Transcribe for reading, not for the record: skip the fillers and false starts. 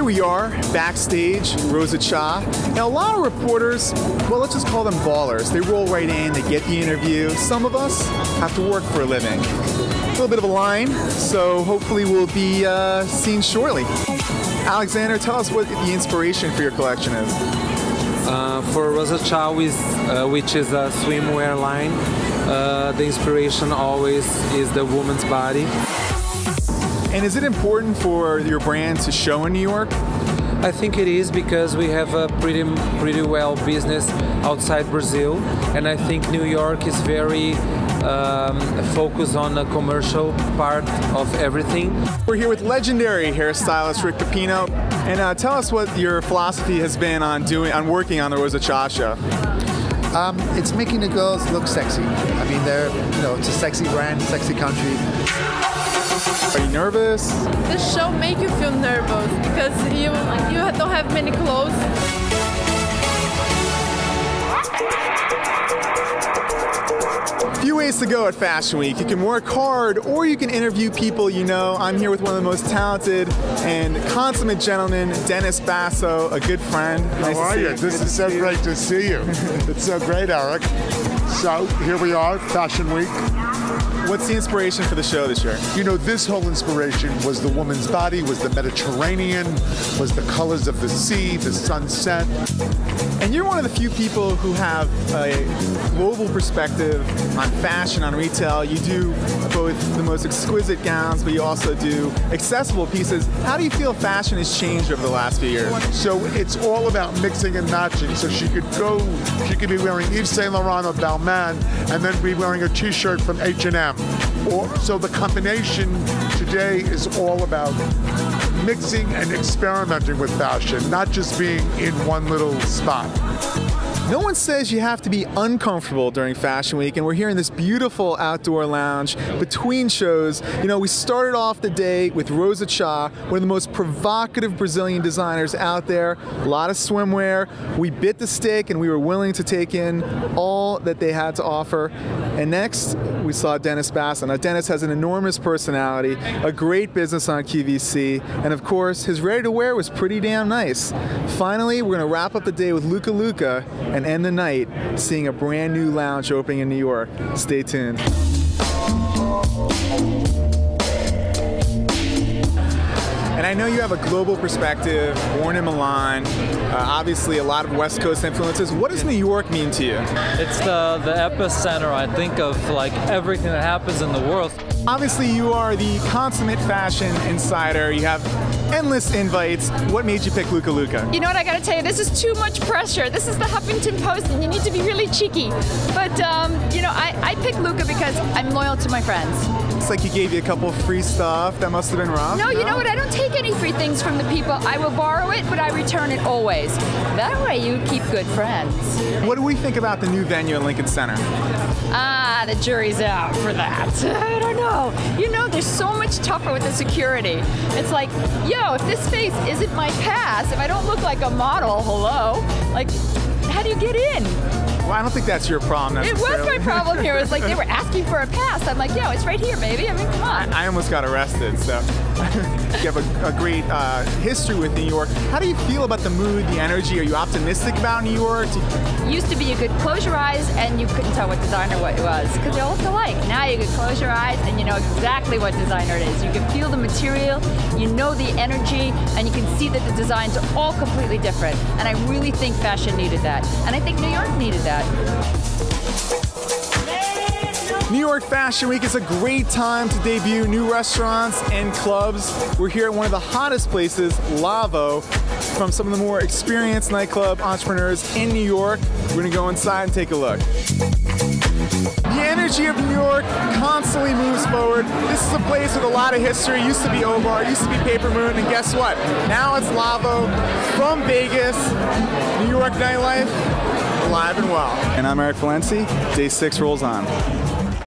we are, backstage, Rosa Cha. Now, a lot of reporters, well, let's just call them ballers. They roll right in, they get the interview. Some of us have to work for a living. A little bit of a line, so hopefully we'll be seen shortly. Alexander, tell us what the inspiration for your collection is. For Rosa Cha, which is a swimwear line, the inspiration always is the woman's body. And is it important for your brand to show in New York? I think it is, because we have a pretty well business outside Brazil, and I think New York is very focused on the commercial part of everything. We're here with legendary hairstylist Rick Pepino, and tell us what your philosophy has been on working on the Rosa Cha show. It's making the girls look sexy. I mean, it's a sexy brand, sexy country. Are you nervous? The show make you feel nervous because you don't have many clothes. Few ways to go at Fashion Week. You can work hard or you can interview people you know. I'm here with one of the most talented and consummate gentlemen, Dennis Basso, a good friend. Nice How are you? This is so great to see you. It's so great, Eric. So here we are, Fashion Week. What's the inspiration for the show this year? You know, this whole inspiration was the woman's body, was the Mediterranean, was the colors of the sea, the sunset. And you're one of the few people who have a global perspective on fashion, on retail. You do both the most exquisite gowns, but you also do accessible pieces. How do you feel fashion has changed over the last few years? So it's all about mixing and matching. So she could be wearing Yves Saint Laurent or Balmain, and then be wearing a t-shirt from H&M. So the combination today is all about mixing and experimenting with fashion, not just being in one little spot. No one says you have to be uncomfortable during Fashion Week, and we're here in this beautiful outdoor lounge between shows. You know, we started off the day with Rosa Cha, one of the most provocative Brazilian designers out there. A lot of swimwear. We bit the stick and we were willing to take in all that they had to offer. And next, we saw Dennis Basso. Now, Dennis has an enormous personality, a great business on QVC, and of course, his ready-to-wear was pretty damn nice. Finally, we're going to wrap up the day with Luca and end the night seeing a brand new lounge opening in New York. Stay tuned. And I know you have a global perspective, born in Milan, obviously a lot of West Coast influences. What does New York mean to you? It's the epicenter, I think, of like everything that happens in the world. Obviously, you are the consummate fashion insider. You have endless invites. What made you pick Luca? You know what, I gotta tell you, this is too much pressure. This is the Huffington Post and you need to be really cheeky. But, you know, I picked Luca because I'm loyal to my friends. Looks like he gave you a couple of free stuff. That must have been rough. No, you know what, I don't take any free things from the people. I will borrow it, but I return it always. That way you keep good friends. What do we think about the new venue in Lincoln Center? The jury's out for that. I don't know. You know, there's so much tougher with the security. It's like, yo, if this face isn't my pass, if I don't look like a model, hello, like, how do you get in? Well, I don't think that's your problem necessarily. It was my problem here. It was like they were asking for a pass. I'm like, yo, it's right here, baby. I mean, come on. I almost got arrested, so you have a great history with New York. How do you feel about the mood, the energy? Are you optimistic about New York? Used to be you could close your eyes and you couldn't tell what designer what it was because they all look alike. Now you can close your eyes and you know exactly what designer it is. You can feel the material, you know the energy, and you can see that the designs are all completely different. And I really think fashion needed that. And I think New York needed that. New York Fashion Week is a great time to debut new restaurants and clubs. We're here at one of the hottest places, Lavo, from some of the more experienced nightclub entrepreneurs in New York. We're gonna go inside and take a look. The energy of New York constantly moves forward. This is a place with a lot of history. It used to be O-Bar, used to be Paper Moon, and guess what? Now it's Lavo from Vegas. New York nightlife, alive and well. And I'm Eric Valenci. Day 6 rolls on.